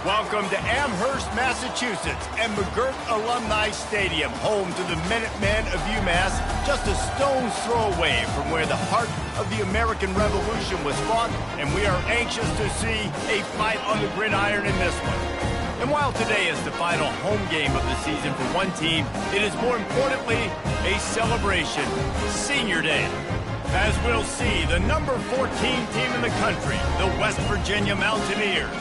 Welcome to Amherst, Massachusetts, and McGirt Alumni Stadium, home to the Minutemen of UMass, just a stone's throw away from where the heart of the American Revolution was fought, and we are anxious to see a fight on the gridiron in this one. And while today is the final home game of the season for one team, it is more importantly a celebration, Senior Day. As we'll see, the number 14 team in the country, the West Virginia Mountaineers,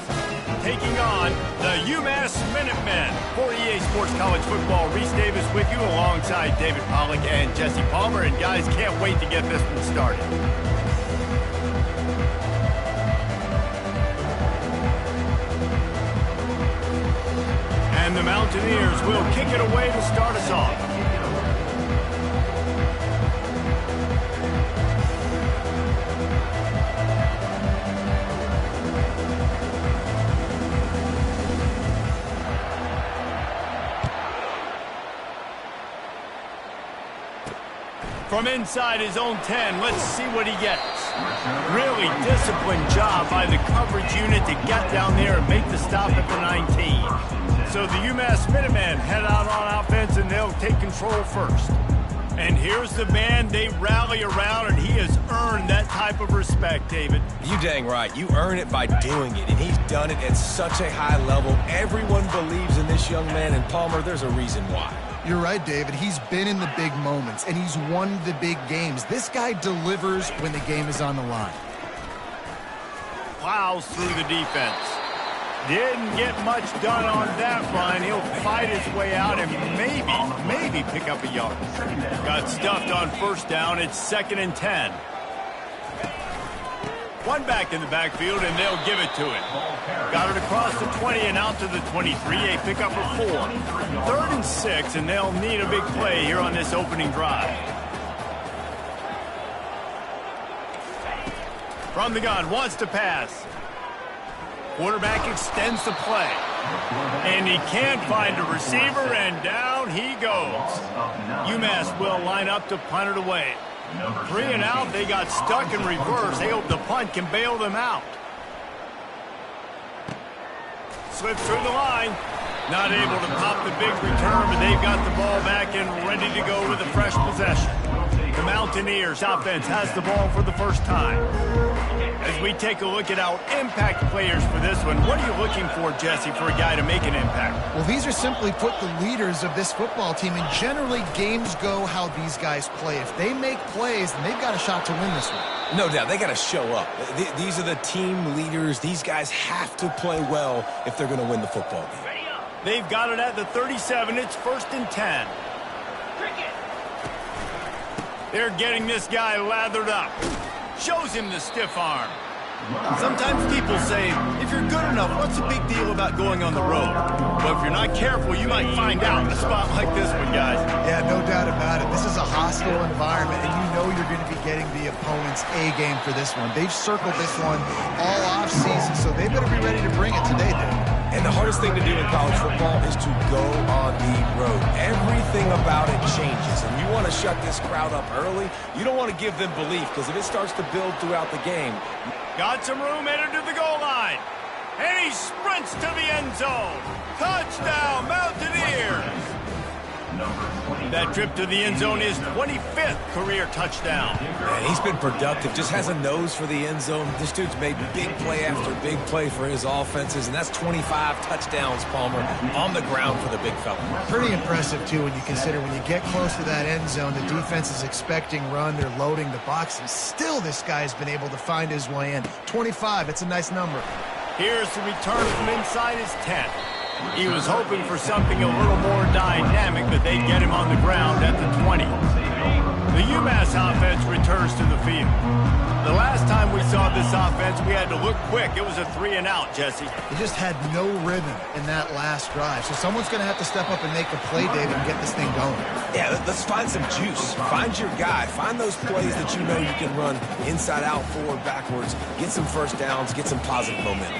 taking on the UMass Minutemen. For EA Sports College Football, Reese Davis with you alongside David Pollack and Jesse Palmer. And guys, can't wait to get this one started. And the Mountaineers will kick it away to start us off. From inside his own 10, let's see what he gets. Really disciplined job by the coverage unit to get down there and make the stop at the 19. So the UMass Minutemen head out on offense, and they'll take control first. And here's the man they rally around, and he has earned that type of respect, David. You dang right. You earn it by doing it, and he's done it at such a high level. Everyone believes in this young man, and Palmer, there's a reason why. You're right, David. He's been in the big moments, and he's won the big games. This guy delivers when the game is on the line. Plows through the defense. Didn't get much done on that run. He'll fight his way out and maybe pick up a yard. Got stuffed on first down. It's 2nd and 10. One back in the backfield, and they'll give it to him. Got it across the 20 and out to the 23, a pickup of 4. 3rd and 6, and they'll need a big play here on this opening drive. From the gun, wants to pass. Quarterback extends the play. And he can't find a receiver, and down he goes. UMass will line up to punt it away. 3 and out, they got stuck in reverse. They hope the punt can bail them out. Slips through the line. Not able to pop the big return, but they've got the ball back and ready to go with a fresh possession. The Mountaineers offense has the ball for the first time. As we take a look at our impact players for this one, what are you looking for, Jesse, for a guy to make an impact? Well, these are simply put the leaders of this football team, and generally games go how these guys play. If they make plays, then they've got a shot to win this one. No doubt. They got to show up. These are the team leaders. These guys have to play well if they're going to win the football game. They've got it at the 37. It's 1st and 10. They're getting this guy lathered up. Shows him the stiff arm. Sometimes people say, if you're good enough, what's the big deal about going on the road? But if you're not careful, you might find out in a spot like this one, guys. Yeah, no doubt about it. This is a hostile environment, and you know you're going to be getting the opponent's A game for this one. They've circled this one all off season, so they better be ready to bring it today, dude. And the hardest thing to do in college football is to go on the road. Everything about it changes, and you want to shut this crowd up early. You don't want to give them belief, because if it starts to build throughout the game. Got some room headed to the goal line. And he sprints to the end zone. Touchdown, Mountaineers! That trip to the end zone is 25th career touchdown. Man, he's been productive, just has a nose for the end zone. This dude's made big play after big play for his offenses, and that's 25 touchdowns, Palmer, on the ground for the big fella. Pretty impressive, too, when you consider when you get close to that end zone, the defense is expecting run, they're loading the box, and still this guy's been able to find his way in. 25, it's a nice number. Here's the return from inside his 10. He was hoping for something a little more dynamic, but they get him on the ground at the 20. The UMass offense returns to the field. The last time we saw this offense, we had to look quick. It was a 3 and out, Jesse. He just had no rhythm in that last drive. So someone's going to have to step up and make a play, David, and get this thing going. Yeah, let's find some juice. Find your guy. Find those plays that you know you can run inside out, forward, backwards. Get some first downs. Get some positive momentum.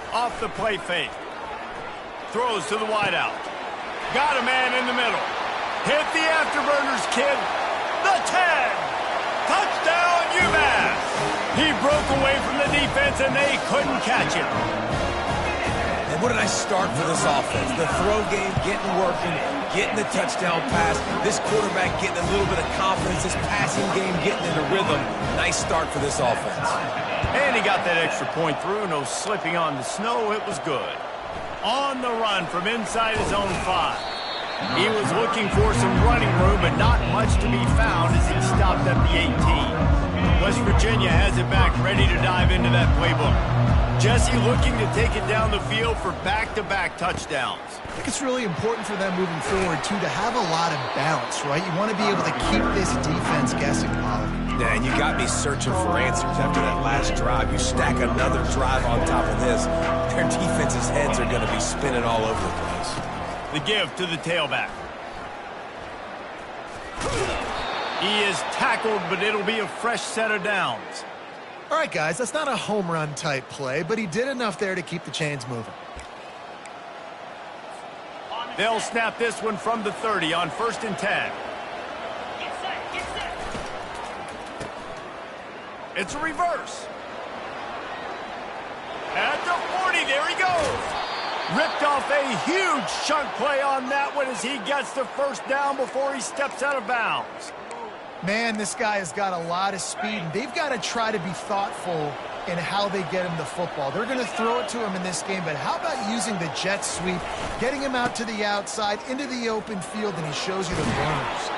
Off the play fake. Throws to the wideout. Got a man in the middle. Hit the afterburners, kid. The 10. Touchdown, UMass. He broke away from the defense, and they couldn't catch him. And what a nice start for this offense. The throw game getting working, getting the touchdown pass. This quarterback getting a little bit of confidence. This passing game getting into rhythm. Nice start for this offense. And he got that extra point through. No slipping on the snow. It was good. On the run from inside his own 5. He was looking for some running room, but not much to be found as he stopped at the 18. West Virginia has it back, ready to dive into that playbook. Jesse looking to take it down the field for back-to-back touchdowns. I think it's really important for them moving forward, too, to have a lot of balance, right? You want to be able to keep this defense guessing, Pollard. Yeah, and you got me searching for answers after that last drive. You stack another drive on top of this, their defense's heads are going to be spinning all over the place. The give to the tailback. He is tackled, but it'll be a fresh set of downs. All right, guys, that's not a home run type play, but he did enough there to keep the chains moving. They'll snap this one from the 30 on 1st and 10. It's a reverse. At the 40, there he goes. Ripped off a huge chunk play on that one as he gets the first down before he steps out of bounds. Man, this guy has got a lot of speed, and they've got to try to be thoughtful in how they get him the football. They're going to throw it to him in this game, but how about using the jet sweep, getting him out to the outside, into the open field, and he shows you the runners.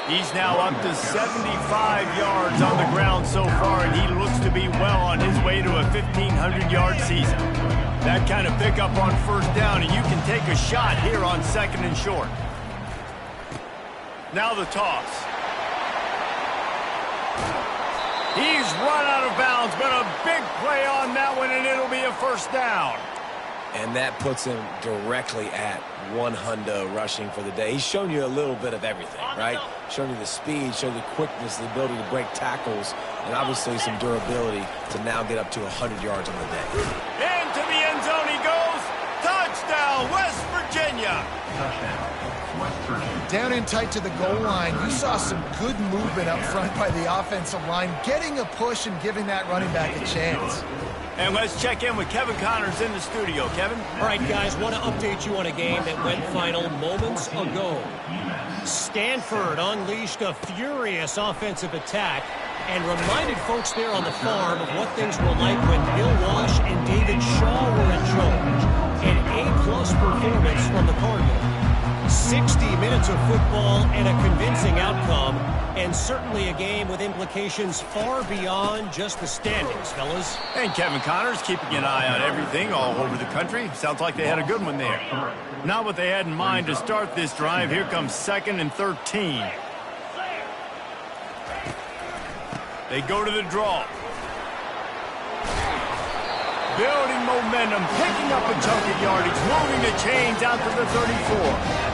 He's now up to 75 yards on the ground so far, and he looks to be well on his way to a 1,500-yard season. That kind of pickup on 1st down, and you can take a shot here on 2nd and short. Now the toss. He's run out of bounds, but a big play on that one, and it'll be a 1st down. And that puts him directly at 100 rushing for the day. He's shown you a little bit of everything, right? Shown you the speed, shown you the quickness, the ability to break tackles, and obviously some durability to now get up to 100 yards on the day. Into the end zone he goes. Touchdown, West Virginia. Down in tight to the goal line, you saw some good movement up front by the offensive line, getting a push and giving that running back a chance. And let's check in with Kevin Connors in the studio. Kevin? All right, guys, want to update you on a game that went final moments ago. Stanford unleashed a furious offensive attack and reminded folks there on the farm of what things were like when Bill Walsh and David Shaw were in charge. An A-plus performance from the Cardinals. 60 minutes of football and a convincing outcome, and certainly a game with implications far beyond just the standings, fellas. And Kevin Connors keeping an eye on everything all over the country. Sounds like they had a good one there. Not what they had in mind to start this drive. Here comes 2nd and 13. They go to the draw. Building momentum, picking up a chunk of yardage, moving the chains out to the 34.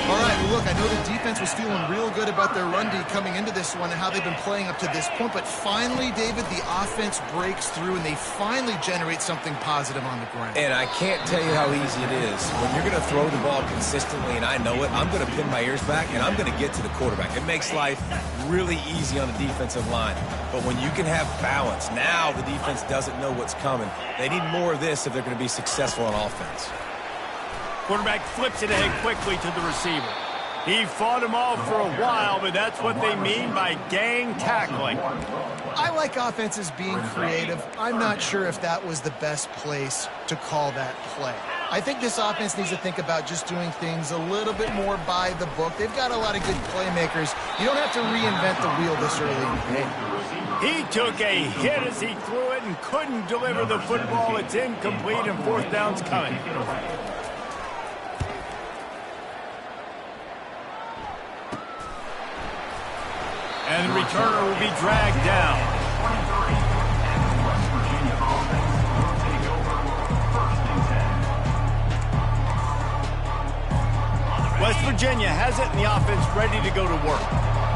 All right, well, look, I know the defense was feeling real good about their run D coming into this one and how they've been playing up to this point, but finally, David, the offense breaks through and they finally generate something positive on the ground. And I can't tell you how easy it is. When you're going to throw the ball consistently, and I know it, I'm going to pin my ears back, and I'm going to get to the quarterback. It makes life really easy on the defensive line. But when you can have balance, now the defense doesn't know what's coming. They need more of this if they're going to be successful on offense. Quarterback flips it ahead quickly to the receiver. He fought him off for a while, but that's what they mean by gang tackling. I like offenses being creative. I'm not sure if that was the best place to call that play. I think this offense needs to think about just doing things a little bit more by the book. They've got a lot of good playmakers. You don't have to reinvent the wheel this early in the game. He took a hit as he threw it and couldn't deliver the football. It's incomplete and 4th down's coming. And the returner will be dragged down. West Virginia has it, and the offense ready to go to work.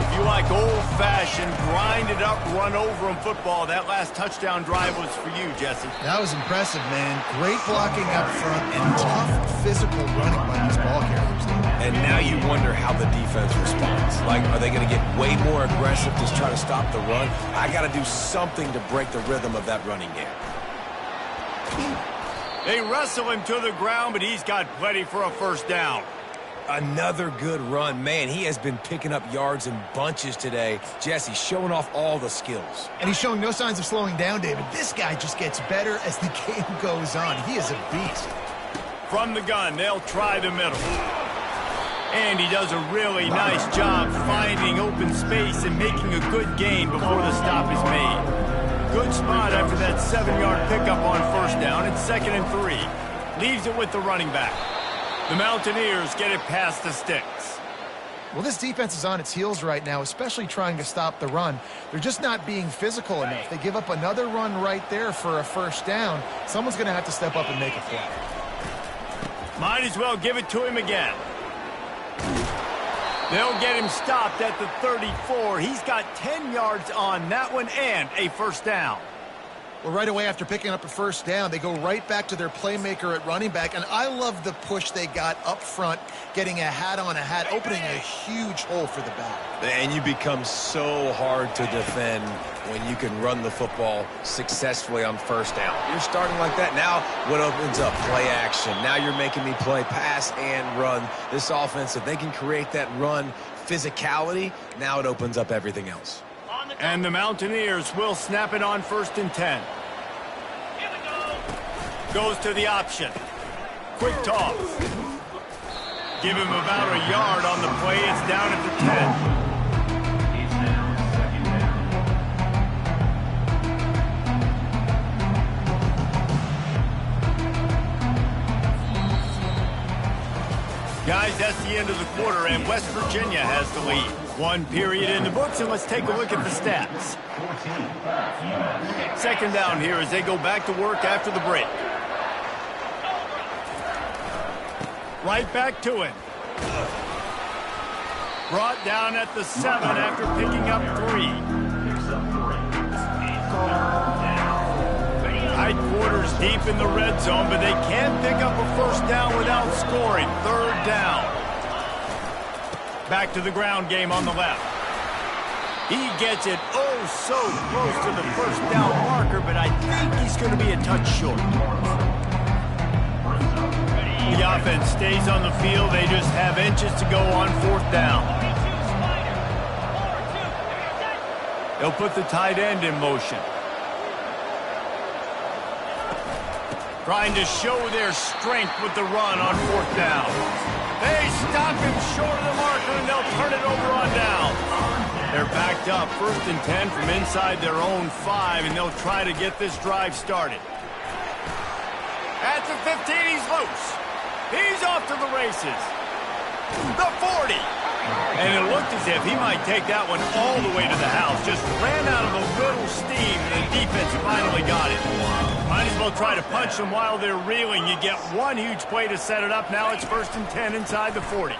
If you like old-fashioned, grind-it-up, run-over-'em football, that last touchdown drive was for you, Jesse. That was impressive, man. Great blocking up front and tough physical running by these ball carriers. And now you wonder how the defense responds. Like, are they going to get way more aggressive to try to stop the run? I got to do something to break the rhythm of that running game. They wrestle him to the ground, but he's got plenty for a first down. Another good run. Man, he has been picking up yards in bunches today. Jesse showing off all the skills. And he's showing no signs of slowing down, David. This guy just gets better as the game goes on. He is a beast. From the gun, they'll try the middle. And he does a really nice job finding open space and making a good gain before the stop is made. Good spot after that 7-yard pickup on first down. It's 2nd and 3. Leaves it with the running back. The Mountaineers get it past the sticks. Well, this defense is on its heels right now, especially trying to stop the run. They're just not being physical enough. They give up another run right there for a first down. Someone's going to have to step up and make a play. Might as well give it to him again. They'll get him stopped at the 34. He's got 10 yards on that one and a first down. Well, right away after picking up a first down, they go right back to their playmaker at running back. And I love the push they got up front, getting a hat on a hat, opening a huge hole for the back. And you become so hard to defend when you can run the football successfully on first down. You're starting like that. Now what opens up? Play action. Now you're making me play pass and run. This offense, if they can create that run physicality, now it opens up everything else. And the Mountaineers will snap it on 1st and 10. Goes to the option. Quick toss. Give him about a yard on the play. It's down at the 10. Guys, that's the end of the quarter, and West Virginia has the lead. 1 period in the books, and let's take a look at the stats. 2nd down here as they go back to work after the break. Right back to him. Brought down at the 7 after picking up 3. Tight quarters deep in the red zone, but they can't pick up a first down without scoring. 3rd down. Back to the ground game on the left. He gets it oh so close to the first down marker, but I think he's going to be a touch short. The offense stays on the field. They just have inches to go on 4th down. They'll put the tight end in motion. Trying to show their strength with the run on 4th down. They stop him short of the marker, and they'll turn it over on down. They're backed up 1st and 10 from inside their own 5, and they'll try to get this drive started. At the 15, he's loose. He's off to the races. The 40. And it looked as if he might take that one all the way to the house. Just ran out of a little steam, and the defense finally got it. Might as well try to punch them while they're reeling. You get one huge play to set it up. Now it's 1st and 10 inside the 40.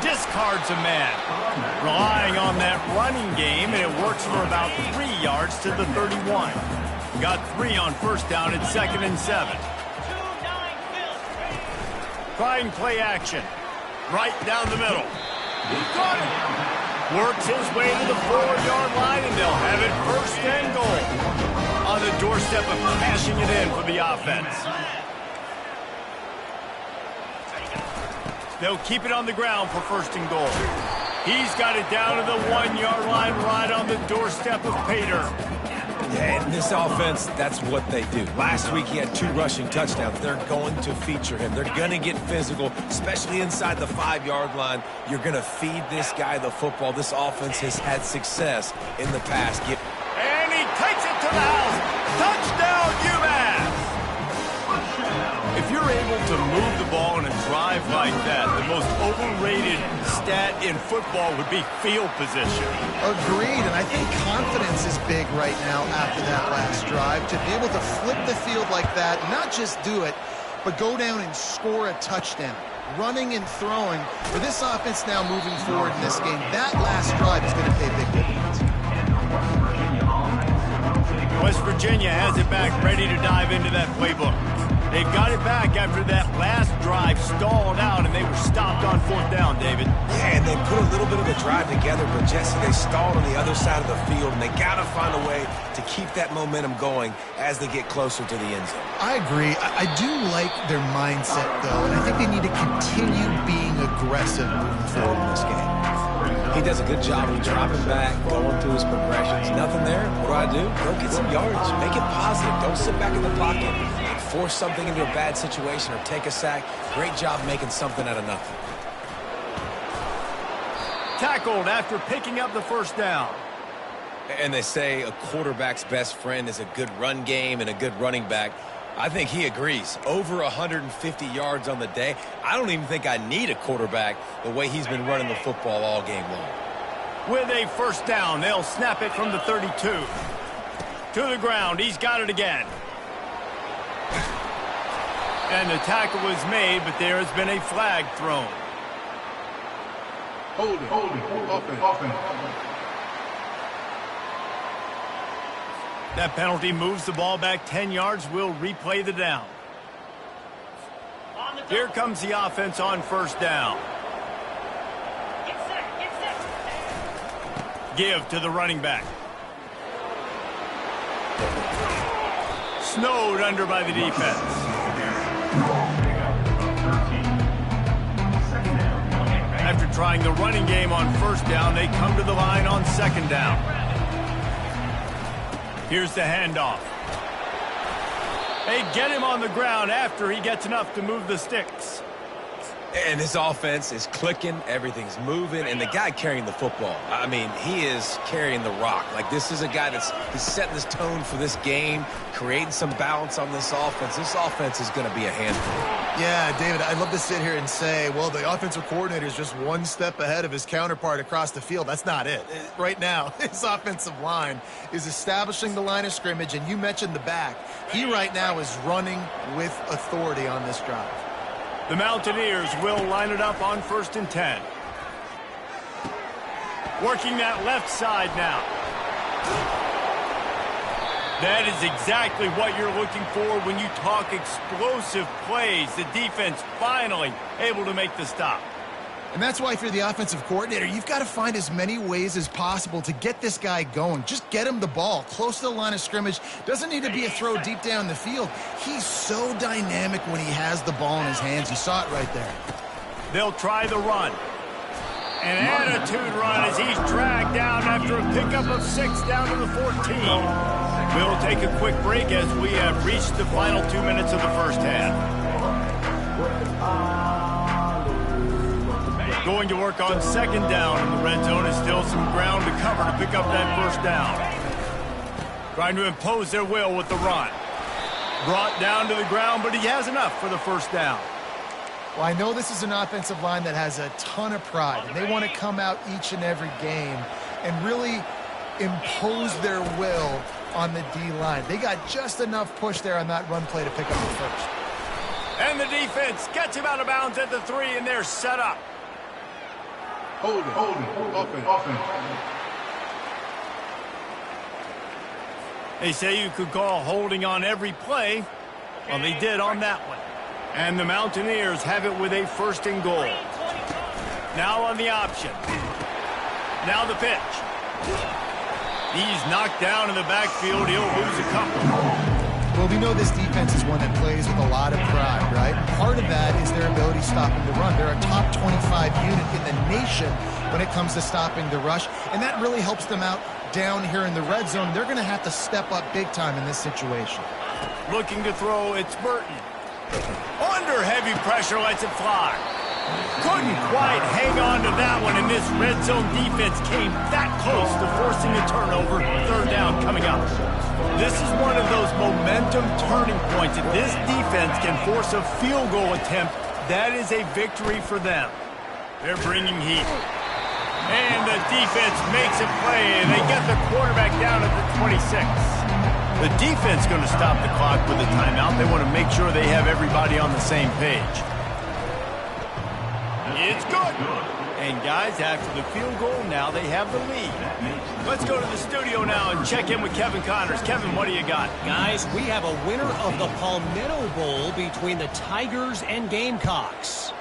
Discards a man. Relying on that running game, and it works for about 3 yards to the 31. Got 3 on first down at 2nd and 7. Trying play action. Right down the middle. He caught it. Works his way to the 4-yard line, and they'll have it 1st and goal. On the doorstep of cashing it in for the offense. They'll keep it on the ground for 1st and goal. He's got it down to the 1-yard line right on the doorstep of Pater. Yeah, and this offense, that's what they do. Last week he had 2 rushing touchdowns. They're going to feature him. They're going to get physical, especially inside the 5-yard line. You're going to feed this guy the football. This offense has had success in the past. And he takes it to the house. Touchdown, UMass! If you're able to move the ball in a drive like that, the most overrated stat in football would be field position. Agreed, and I think confidence is big right now after that last drive. To be able to flip the field like that, not just do it, but go down and score a touchdown. running and throwing. For this offense now moving forward in this game, that last drive is going to pay big dividends. West Virginia has it back, ready to dive into that playbook. They've got it back after that last drive stalled out, and they were stopped on 4th down, David. Yeah, and they put a little bit of a drive together, but Jesse, they stalled on the other side of the field, and they got to find a way to keep that momentum going as they get closer to the end zone. I agree. I do like their mindset, though, and I think they need to continue being aggressive moving forward in this game. He does a good job of dropping back, going through his progressions. Nothing there. What do? Go get some yardage. Make it positive. Don't sit back in the pocket and force something into a bad situation or take a sack. Great job making something out of nothing. Tackled after picking up the 1st down. And they say a quarterback's best friend is a good run game and a good running back. I think he agrees. Over 150 yards on the day. I don't even think I need a quarterback the way he's been running the football all game long. With a 1st down, they'll snap it from the 32. To the ground, he's got it again. And the tackle was made, but there has been a flag thrown. Hold it. Offense. That penalty moves the ball back 10 yards. We'll replay the down. Here comes the offense on 1st down. Give to the running back. Snowed under by the defense. After trying the running game on 1st down, they come to the line on 2nd down. Here's the handoff. They get him on the ground after he gets enough to move the sticks. And this offense is clicking, everything's moving, and the guy carrying the football, I mean, he is carrying the rock. Like, this is a guy he's setting this tone for this game, creating some balance on this offense. This offense is going to be a handful. Yeah, David, I'd love to sit here and say, well, the offensive coordinator is just one step ahead of his counterpart across the field. That's not it. Right now, his offensive line is establishing the line of scrimmage, and you mentioned the back. He right now is running with authority on this drive. The Mountaineers will line it up on 1st and 10. Working that left side now. That is exactly what you're looking for when you talk explosive plays. The defense finally able to make the stop. And that's why if you're the offensive coordinator, you've got to find as many ways as possible to get this guy going. Just get him the ball close to the line of scrimmage. Doesn't need to be a throw deep down the field. He's so dynamic when he has the ball in his hands. You saw it right there. They'll try the run. An attitude run as he's dragged down after a pickup of 6 down to the 14. We'll take a quick break as we have reached the final 2 minutes of the 1st half. Going to work on 2nd down in the red zone is still some ground to cover to pick up that 1st down. Trying to impose their will with the run. Brought down to the ground, but he has enough for the 1st down. Well, I know this is an offensive line that has a ton of pride, and they want to come out each and every game and really impose their will on the D-line. They got just enough push there on that run play to pick up the 1st. And the defense gets him out of bounds at the 3, and they're set up. Hold it. Offense. They say you could call holding on every play. Well, they did on that one. And the Mountaineers have it with a 1st and goal. Now on the option. Now the pitch. He's knocked down in the backfield. He'll lose a couple. Well, we know this defense is one that plays with a lot of pride, right? Part of that is their ability stopping the run. They're a top 25 unit in the nation when it comes to stopping the rush, and that really helps them out down here in the red zone. They're going to have to step up big time in this situation. Looking to throw, it's Burton. Under heavy pressure, lets it fly. Couldn't quite hang on to that one, and this red zone defense came that close to forcing a turnover. 3rd down coming up. This is one of those momentum turning points. If this defense can force a field goal attempt, that is a victory for them. They're bringing heat. And the defense makes a play, and they get the quarterback down at the 26. The defense going to stop the clock with a timeout. They want to make sure they have everybody on the same page. It's good. And guys, after the field goal, now they have the lead. Let's go to the studio now and check in with Kevin Connors. Kevin, what do you got? Guys, we have a winner of the Palmetto Bowl between the Tigers and Gamecocks.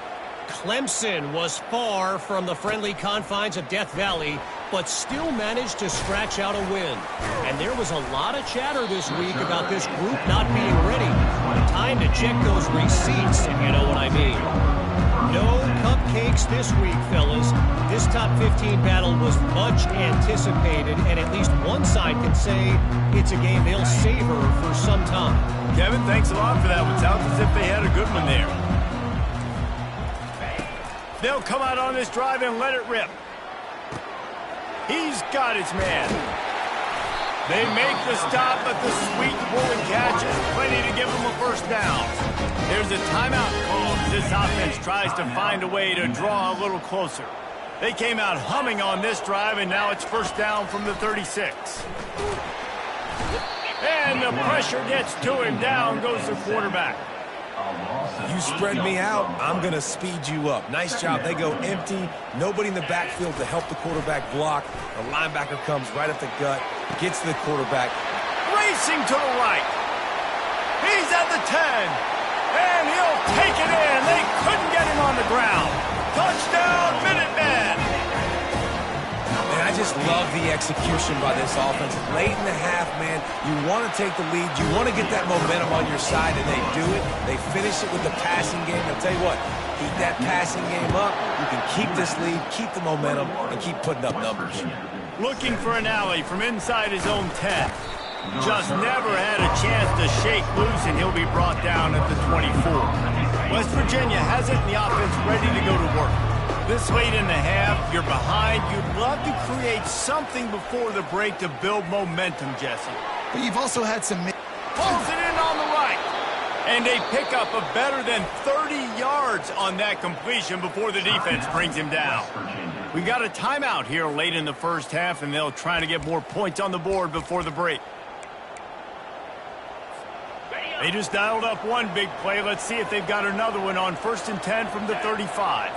Clemson was far from the friendly confines of Death Valley, but still managed to scratch out a win. And there was a lot of chatter this week about this group not being ready. Time to check those receipts, if you know what I mean. No cupcakes this week, fellas. This top 15 battle was much anticipated, and at least one side can say it's a game they'll savor for some time. Kevin, thanks a lot for that one. Sounds as if they had a good one there. They'll come out on this drive and let it rip. He's got his man. They make the stop, but the sweet bullet catch is plenty to give them a first down. There's a timeout called. This offense tries to find a way to draw a little closer. They came out humming on this drive, and now it's first down from the 36. And the pressure gets to him. Down goes the quarterback. You spread me out, I'm going to speed you up. Nice job. They go empty. Nobody in the backfield to help the quarterback block. The linebacker comes right up the gut, gets to the quarterback. Racing to the right. He's at the 10. And he'll take it in. They couldn't get him on the ground. Touchdown, Minutemen. And I just love the execution by this offense. Late in the half, man, you want to take the lead. You want to get that momentum on your side, and they do it. They finish it with the passing game. I'll tell you what, keep that passing game up. You can keep this lead, keep the momentum, and keep putting up numbers. Looking for an alley from inside his own 10. Just never had a chance to shake loose, and he'll be brought down at the 24. West Virginia has it, and the offense ready to go to work. This late in the half, you're behind. You'd love to create something before the break to build momentum, Jesse. But you've also had some... Pulls it in on the right. And they pick up a better than 30 yards on that completion before the defense brings him down. We got a timeout here late in the first half, and they'll try to get more points on the board before the break. They just dialed up one big play. Let's see if they've got another one on 1st and 10 from the 35.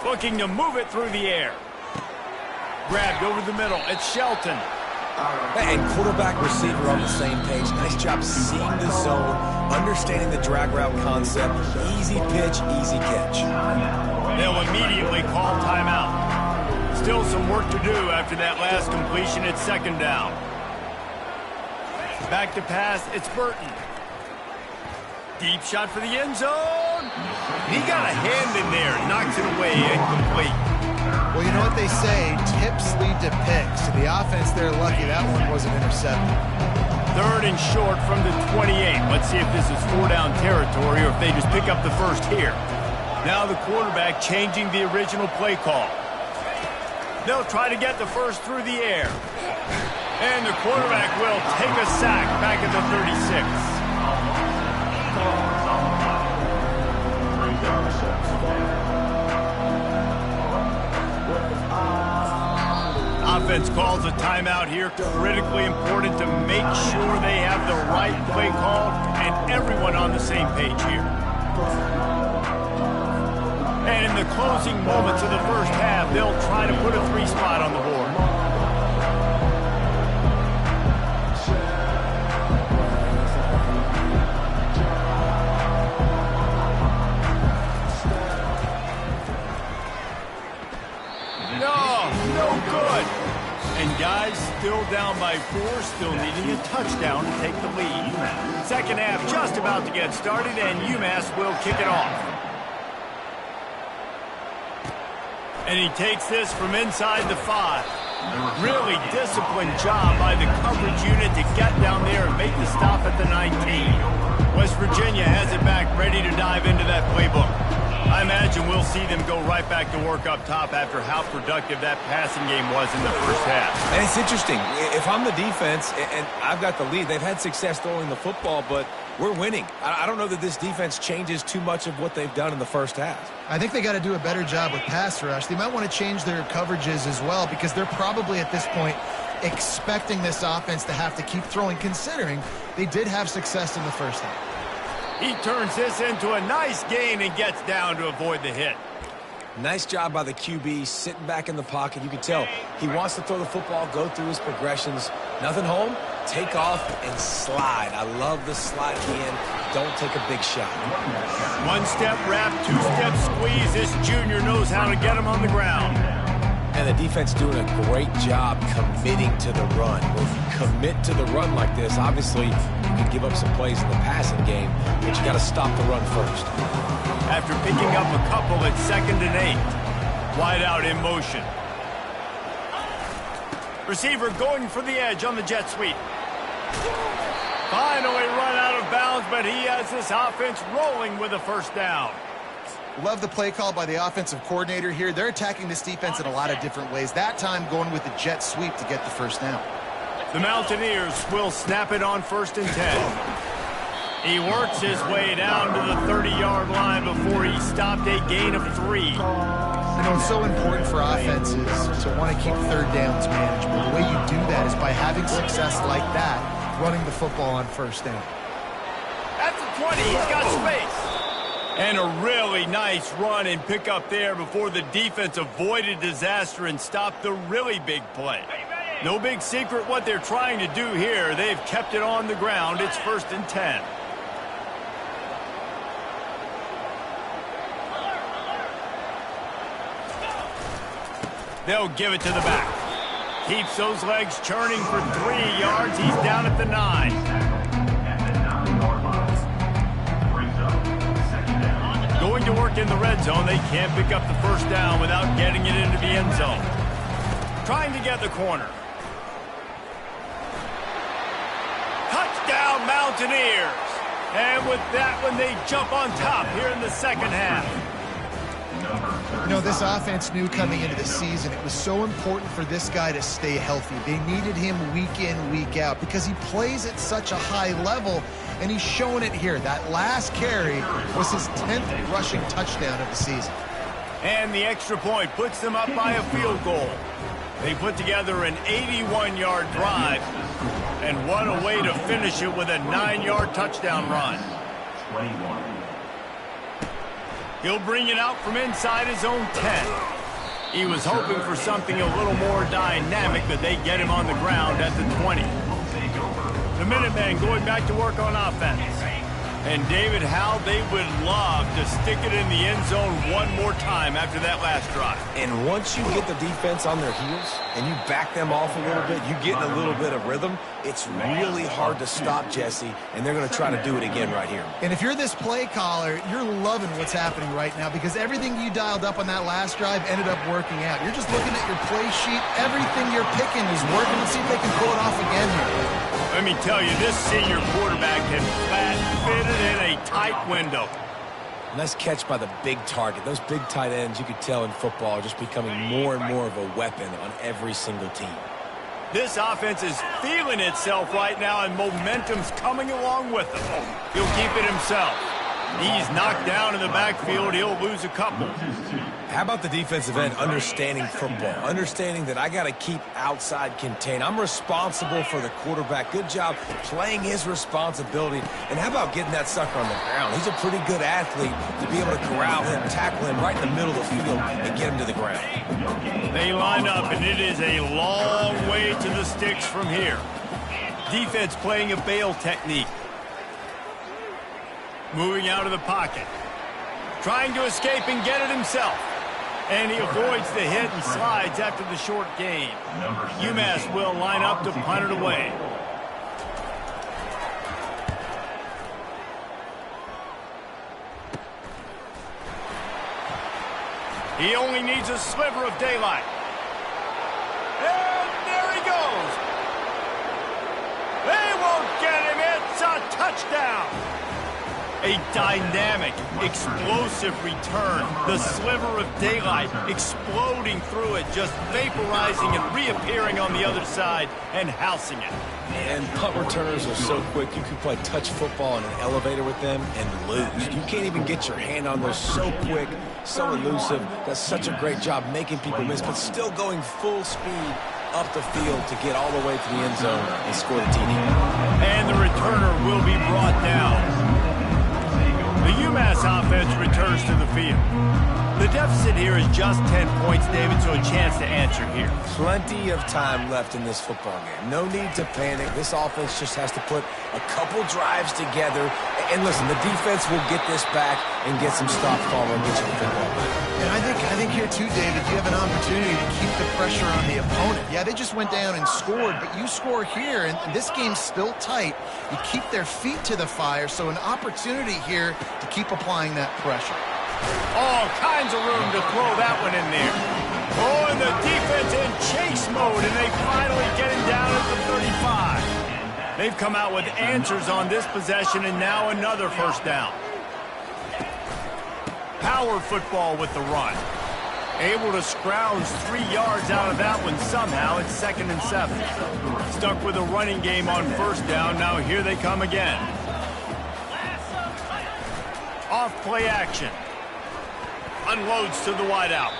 Looking to move it through the air. Grabbed over the middle. It's Shelton. And quarterback receiver on the same page. Nice job seeing the zone, understanding the drag route concept. Easy pitch, easy catch. They'll immediately call timeout. Still some work to do after that last completion. It's 2nd down. Back to pass, it's Burton. Deep shot for the end zone. He got a hand in there, knocks it away, incomplete. Well, you know what they say, tips lead to picks. The offense, they're lucky that one wasn't intercepted. 3rd and short from the 28. Let's see if this is 4-down territory or if they just pick up the first here. Now the quarterback changing the original play call. They'll try to get the first through the air. And the quarterback will take a sack back at the 36. Offense calls a timeout here. Critically important to make sure they have the right play call and everyone on the same page here. And in the closing moments of the first half, they'll try to put a 3-spot on the board. No good. And guys, still down by 4, still needing a touchdown to take the lead. 2nd half just about to get started, and UMass will kick it off. And he takes this from inside the 5. Really disciplined job by the coverage unit to get down there and make the stop at the 19. West Virginia has it back, ready to dive into that playbook. I imagine we'll see them go right back to work up top after how productive that passing game was in the first half. And it's interesting. If I'm the defense and I've got the lead, they've had success throwing the football, but we're winning. I don't know that this defense changes too much of what they've done in the first half. I think they got to do a better job with pass rush. They might want to change their coverages as well because they're probably at this point expecting this offense to have to keep throwing, considering they did have success in the first half. He turns this into a nice gain and gets down to avoid the hit. Nice job by the QB, sitting back in the pocket. You can tell he wants to throw the football, go through his progressions. Nothing home, take off and slide. I love the slide again. Don't take a big shot. One-step wrap, two-step squeeze. This junior knows how to get him on the ground. And the defense doing a great job committing to the run. When you commit to the run like this, obviously you can give up some plays in the passing game, but you got to stop the run first. After picking up a couple at 2nd and 8. Wide out in motion. Receiver going for the edge on the jet sweep. Finally run out of bounds, but he has this offense rolling with a first down. Love the play call by the offensive coordinator here. They're attacking this defense in a lot of different ways. That time going with the jet sweep to get the first down. The Mountaineers will snap it on 1st and 10. He works his way down to the 30-yard line before he stopped a gain of 3. You know, it's so important for offenses to want to keep third downs manageable. The way you do that is by having success like that, running the football on first down. At the 20, he's got space. And a really nice run and pick up there before the defense avoided disaster and stopped the really big play. No big secret what they're trying to do here. They've kept it on the ground. It's 1st and 10. They'll give it to the back. Keeps those legs churning for 3 yards. He's down at the 9. Going to work in the red zone. They can't pick up the first down without getting it into the end zone. Trying to get the corner. Touchdown, Mountaineers. And with that one, they jump on top here in the second half. You know, this offense knew coming into the season it was so important for this guy to stay healthy. They needed him week in, week out because he plays at such a high level, and he's showing it here. That last carry was his 10th rushing touchdown of the season. And the extra point puts them up by a field goal. They put together an 81-yard drive, and what a way to finish it with a 9-yard touchdown run. 21. He'll bring it out from inside his own 10. He was hoping for something a little more dynamic, but they get him on the ground at the 20. The Minutemen going back to work on offense. And David, how they would love to stick it in the end zone one more time after that last drive. And once you get the defense on their heels and you back them off a little bit, you get in a little bit of rhythm, it's really hard to stop Jesse, and they're going to try to do it again right here. And if you're this play caller, you're loving what's happening right now because everything you dialed up on that last drive ended up working out. You're just looking at your play sheet. Everything you're picking is working. Let's see if they can pull it off again here. Let me tell you, this senior quarterback can flat fit it in a tight window. Nice catch by the big target. Those big tight ends, you could tell in football, are just becoming more and more of a weapon on every single team. This offense is feeling itself right now, and momentum's coming along with them. He'll keep it himself. He's knocked down in the backfield. He'll lose a couple. How about the defensive end understanding football, understanding that I got to keep outside contained. I'm responsible for the quarterback. Good job playing his responsibility. And how about getting that sucker on the ground? He's a pretty good athlete to be able to corral him, tackle him right in the middle of the field, and get him to the ground. They line up, and it is a long way to the sticks from here. Defense playing a bail technique. Moving out of the pocket. Trying to escape and get it himself. And he avoids the hit and slides after the short gain. UMass will line up to punt it away. He only needs a sliver of daylight. And there he goes. They won't get him. It's a touchdown. A dynamic, explosive return. The sliver of daylight exploding through it, just vaporizing and reappearing on the other side and housing it. And punt returners are so quick. You can play touch football in an elevator with them and lose. You can't even get your hand on those. So quick, so elusive. Does such a great job making people miss, but still going full speed up the field to get all the way to the end zone and score the TD. And the returner will be brought down. UMass offense returns to the field. The deficit here is just 10 points, David, so a chance to answer here. Plenty of time left in this football game. No need to panic. This offense just has to put a couple drives together. And listen, the defense will get this back and get some stops, Palmer, and get you the football back. And I think here too, David, you have an opportunity to keep the pressure on the opponent. Yeah, they just went down and scored, but you score here, and this game's still tight. You keep their feet to the fire, so an opportunity here to keep applying that pressure. All kinds of room to throw that one in there. Oh, and the defense in chase mode, and they finally get him down at the 35. They've come out with answers on this possession, and now another first down. Power football with the run. Able to scrounge 3 yards out of that one somehow. It's 2nd and 7. Stuck with a running game on first down. Now here they come again. Off play action. Unloads to the wideout.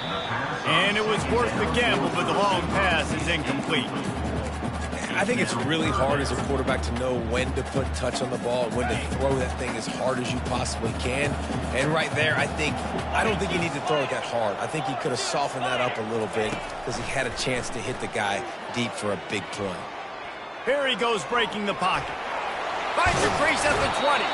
And it was worth the gamble, but the long pass is incomplete. I think it's really hard as a quarterback to know when to put touch on the ball and when to throw that thing as hard as you possibly can. And right there, I don't think you need to throw it that hard. I think he could have softened that up a little bit because he had a chance to hit the guy deep for a big play. Here he goes breaking the pocket. Finds a crease at the 20.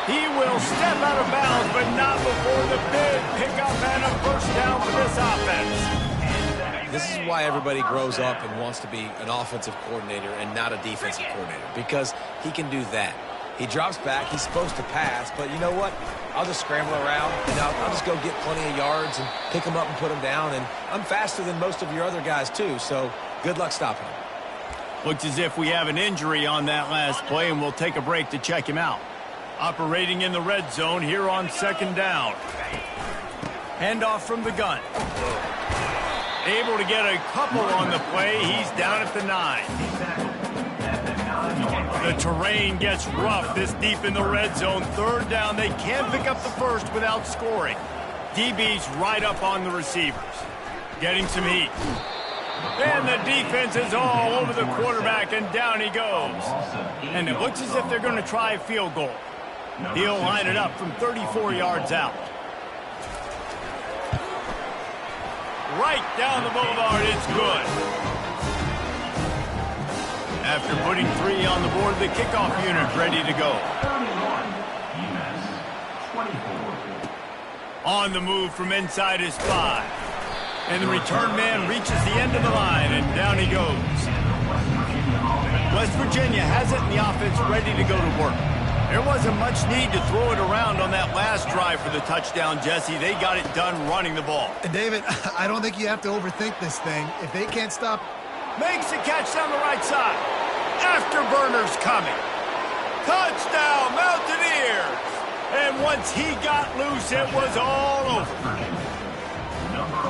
He will step out of bounds, but not before the big pickup and a first down for this offense. This is why everybody grows up and wants to be an offensive coordinator and not a defensive coordinator, because he can do that. He drops back. He's supposed to pass, but you know what? I'll just scramble around, and I'll just go get plenty of yards and pick them up and put them down, and I'm faster than most of your other guys too, so good luck stopping him. Looks as if we have an injury on that last play, and we'll take a break to check him out. Operating in the red zone here on 2nd down. Handoff from the gun. Able to get a couple on the play. He's down at the 9. The terrain gets rough this deep in the red zone. 3rd down. They can pick up the first without scoring. DB's right up on the receivers. Getting some heat. And the defense is all over the quarterback, and down he goes. And it looks as if they're going to try a field goal. He'll line it up from 34 yards out. Right down the boulevard, it's good. After putting 3 on the board, the kickoff unit ready to go. On the move from inside his 5. And the return man reaches the end of the line, and down he goes. West Virginia has it, and the offense ready to go to work. There wasn't much need to throw it around on that last drive for the touchdown, Jesse. They got it done running the ball. And David, I don't think you have to overthink this thing. If they can't stop... Makes the catch down the right side. Afterburners coming. Touchdown, Mountaineers! And once he got loose, it was all over.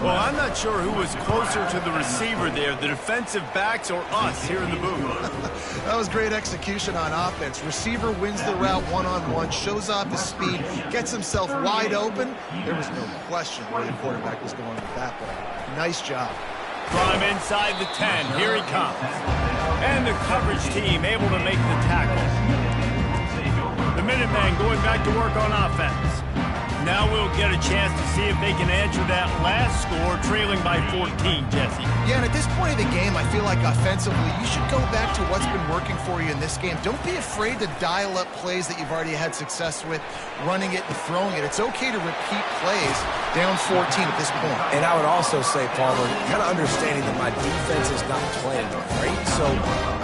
Well, I'm not sure who was closer to the receiver there, the defensive backs or us here in the booth. That was great execution on offense. Receiver wins the route one-on-one, shows off his speed, gets himself wide open. There was no question where the quarterback was going with that ball. Nice job. From inside the 10, here he comes. And the coverage team able to make the tackle. The Minutemen going back to work on offense. Now we'll get a chance to see if they can answer that last score, trailing by 14, Jesse. Yeah, and at this point of the game, I feel like offensively, you should go back to what's been working for you in this game. Don't be afraid to dial up plays that you've already had success with, running it and throwing it. It's okay to repeat plays down 14 at this point. And I would also say, Palmer, kind of understanding that my defense is not playing great, so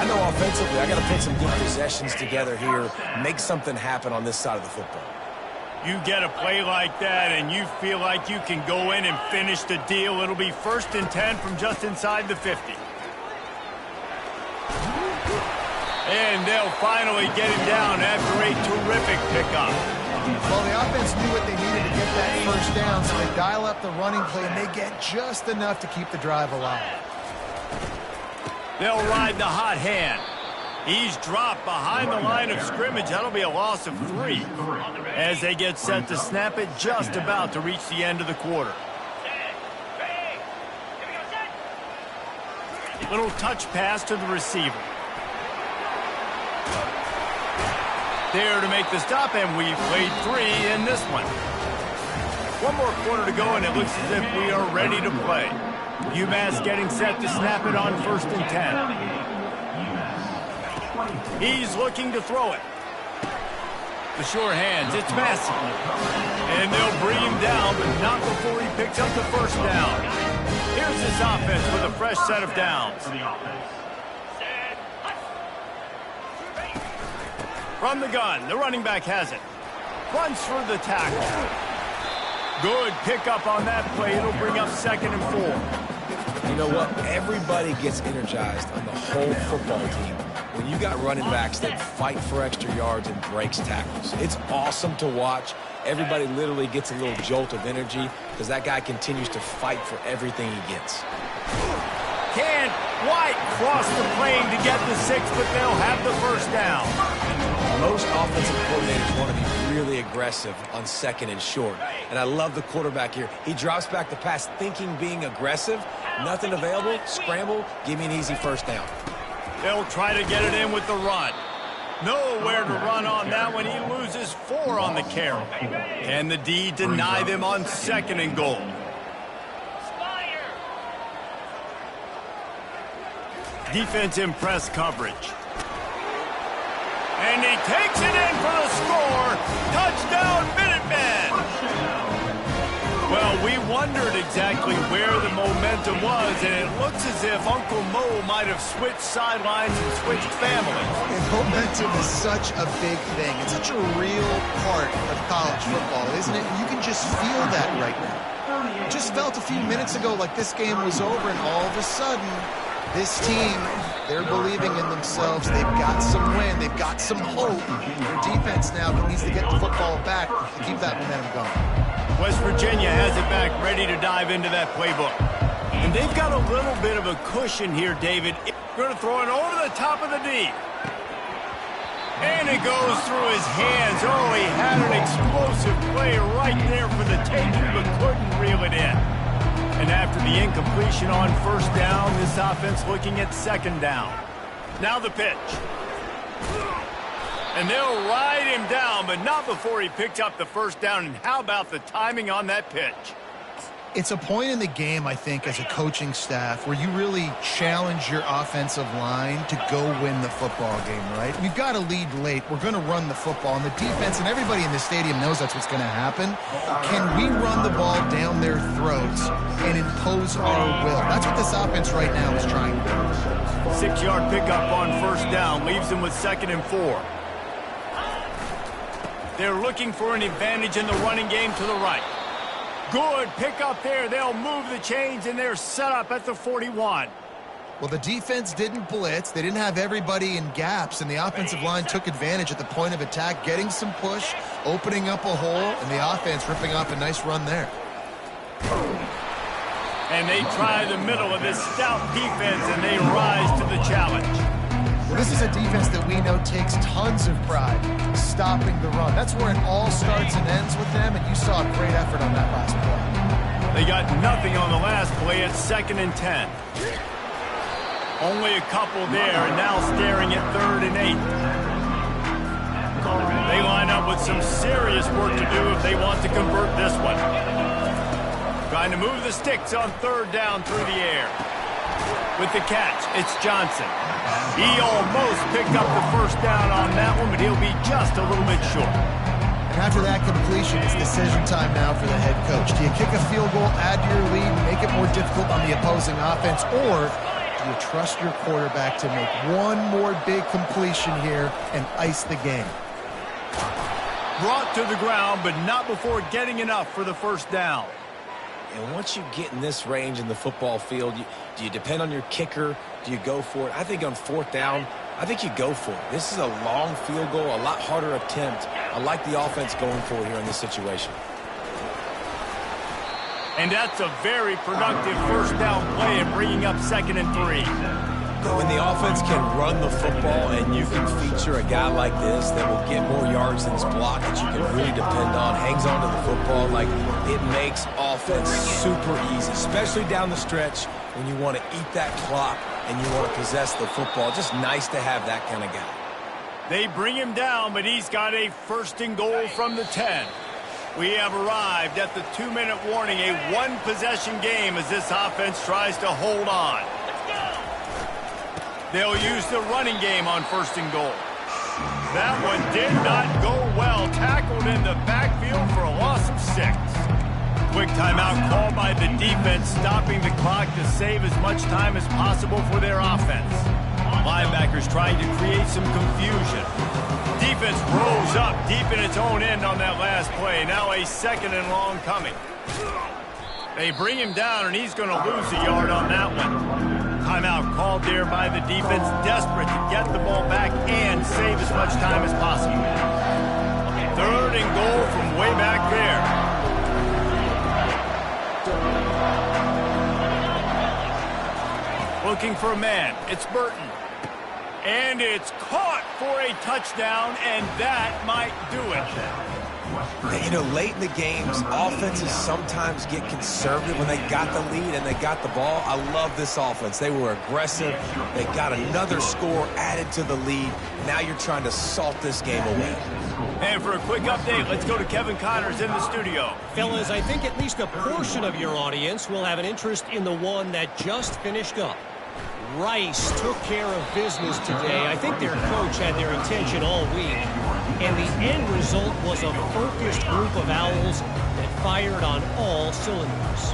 I know offensively I got to put some good possessions together here, make something happen on this side of the football. You get a play like that and you feel like you can go in and finish the deal. It'll be 1st and 10 from just inside the 50. And they'll finally get him down after a terrific pickup. Well, the offense knew what they needed to get that first down, so they dial up the running play, and they get just enough to keep the drive alive. They'll ride the hot hand. He's dropped behind the line of scrimmage. That'll be a loss of 3 as they get set to snap it just about to reach the end of the quarter. Little touch pass to the receiver. there to make the stop, and we played 3 in this one. One more quarter to go, and it looks as if we are ready to play. UMass getting set to snap it on 1st and 10. He's looking to throw it. The sure hands, it's Massey. And they'll bring him down, but not before he picks up the 1st down. Here's this offense with a fresh set of downs. From the gun, the running back has it. Runs for the tackle. Good pickup on that play. It'll bring up 2nd and 4. You know what? Everybody gets energized on the whole football team when you got running backs that fight for extra yards and breaks tackles. It's awesome to watch. Everybody literally gets a little jolt of energy because that guy continues to fight for everything he gets. Can White cross the plane to get the 6, but they'll have the 1st down. Most offensive coordinators want to be really aggressive on 2nd and short. And I love the quarterback here. He drops back the pass thinking being aggressive. Nothing available, scramble, give me an easy 1st down. They'll try to get it in with the run. Nowhere to run on that one. He loses 4 on the carry. And the D deny them on 2nd and goal. Defense in press coverage. And he takes it in for the score. Touchdown, Minutemen! Well, we wondered exactly where the momentum was, and it looks as if Uncle Mo might have switched sidelines and switched families. And momentum is such a big thing. It's such a real part of college football, isn't it? You can just feel that right now. It just felt a few minutes ago like this game was over, and all of a sudden, this team, they're believing in themselves. They've got some wind. They've got some hope. Their defense now needs to get the football back to keep that momentum going. West Virginia has it back, ready to dive into that playbook. And they've got a little bit of a cushion here, David. Going to throw it over the top of the D. And it goes through his hands. Oh, he had an explosive play right there for the taking, but couldn't reel it in. And after the incompletion on 1st down, this offense looking at 2nd down. Now the pitch. And they'll ride him down, but not before he picks up the 1st down. And how about the timing on that pitch? It's a point in the game, I think, as a coaching staff where you really challenge your offensive line to go win the football game, right? We've got to lead late. We're going to run the football. And the defense and everybody in the stadium knows that's what's going to happen. Can we run the ball down their throats and impose our will? That's what this offense right now is trying to do. 6-yard pickup on 1st down leaves them with 2nd and 4. They're looking for an advantage in the running game to the right. Good pickup there. They'll move the chains, and they're set up at the 41. Well, the defense didn't blitz. They didn't have everybody in gaps, and the offensive line took advantage at the point of attack, getting some push, opening up a hole, and the offense ripping off a nice run there. And they try the middle of this stout defense, and they rise to the challenge. Well, this is a defense that we know takes tons of pride stopping the run. That's where it all starts and ends with them, and you saw a great effort on that last play. They got nothing on the last play at 2nd and 10. Only a couple there, and now staring at 3rd and 8. They line up with some serious work to do if they want to convert this one. Trying to move the sticks on 3rd down through the air. With the catch, it's Johnson. He almost picked up the 1st down on that one, but he'll be just a little bit short. And after that completion, it's decision time now for the head coach. Do you kick a field goal, add to your lead, make it more difficult on the opposing offense, or do you trust your quarterback to make one more big completion here and ice the game? Brought to the ground, but not before getting enough for the 1st down. And once you get in this range in the football field, do you depend on your kicker? Do you go for it? I think on 4th down, I think you go for it. This is a long field goal, a lot harder attempt. I like the offense going for it here in this situation. And that's a very productive 1st down play and bringing up 2nd and 3. When the offense can run the football and you can feature a guy like this that will get more yards than his block that you can really depend on, hangs on to the football, like it makes offense super easy, especially down the stretch when you want to eat that clock and you want to possess the football. Just nice to have that kind of guy. They bring him down, but he's got a 1st and goal from the 10. We have arrived at the 2-minute warning, a one-possession game as this offense tries to hold on. They'll use the running game on 1st and goal. That one did not go well. Tackled in the backfield for a loss of 6. Quick timeout called by the defense, stopping the clock to save as much time as possible for their offense. Linebackers trying to create some confusion. Defense rose up deep in its own end on that last play. Now a 2nd and long coming. They bring him down, and he's going to lose a yard on that one. Timeout called there by the defense, desperate to get the ball back and save as much time as possible. 3rd and goal from way back there. Looking for a man. It's Burton. And it's caught for a touchdown, and that might do it. You know, late in the games, offenses sometimes get conservative when they got the lead and they got the ball. I love this offense. They were aggressive. They got another score added to the lead. Now you're trying to salt this game away. And for a quick update, let's go to Kevin Connors in the studio. Fellas, I think at least a portion of your audience will have an interest in the one that just finished up. Rice took care of business today. I think their coach had their attention all week. And the end result was a focused group of Owls that fired on all cylinders.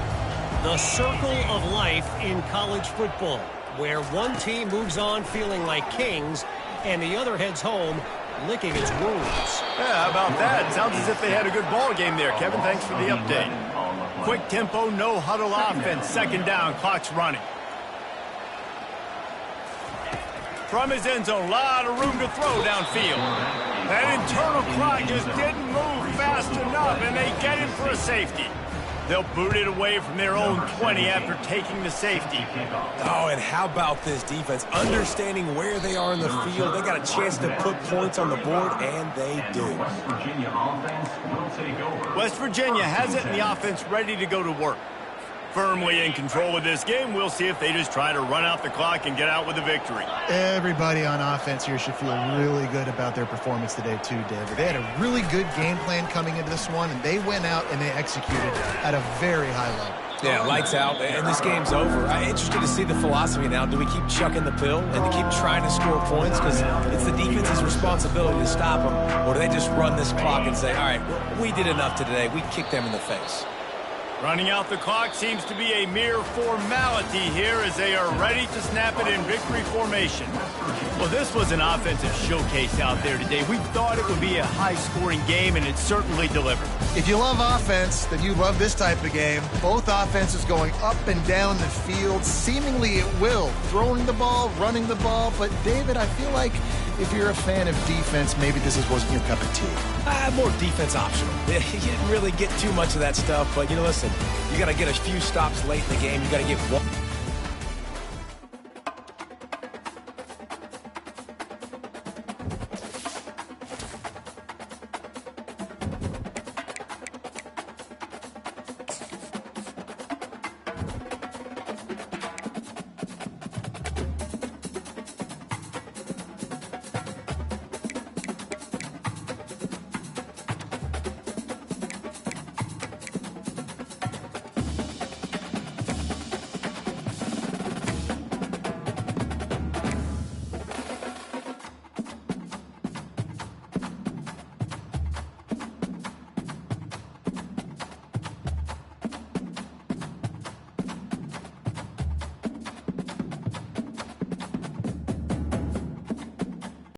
The circle of life in college football, where one team moves on feeling like kings and the other heads home licking its wounds. Yeah, how about that? Sounds as if they had a good ball game there. Kevin, thanks for the update. Quick tempo, no huddle offense. 2nd down, clock's running. From his end zone, a lot of room to throw downfield. That internal clock just didn't move fast enough, and they get him for a safety. They'll boot it away from their own 20 after taking the safety. Oh, and how about this defense? Understanding where they are in the field. They got a chance to put points on the board, and they do. West Virginia has it in the offense ready to go to work. Firmly in control of this game. We'll see if they just try to run out the clock and get out with a victory. Everybody on offense here should feel really good about their performance today too, David. They had a really good game plan coming into this one, and they went out and they executed at a very high level. Yeah, lights out, and this game's over. I'm interested to see the philosophy now. Do we keep chucking the pill and to keep trying to score points because it's the defense's responsibility to stop them, or do they just run this clock and say, all right, we did enough today. We kicked them in the face. Running out the clock seems to be a mere formality here as they are ready to snap it in victory formation. Well, this was an offensive showcase out there today. We thought it would be a high-scoring game, and it certainly delivered. If you love offense, then you love this type of game. Both offenses going up and down the field, seemingly at will, throwing the ball, running the ball. But, David, I feel like if you're a fan of defense, maybe this wasn't your cup of tea. More defense optional. You didn't really get too much of that stuff, but, listen, you got to get a few stops late in the game. You got to get one.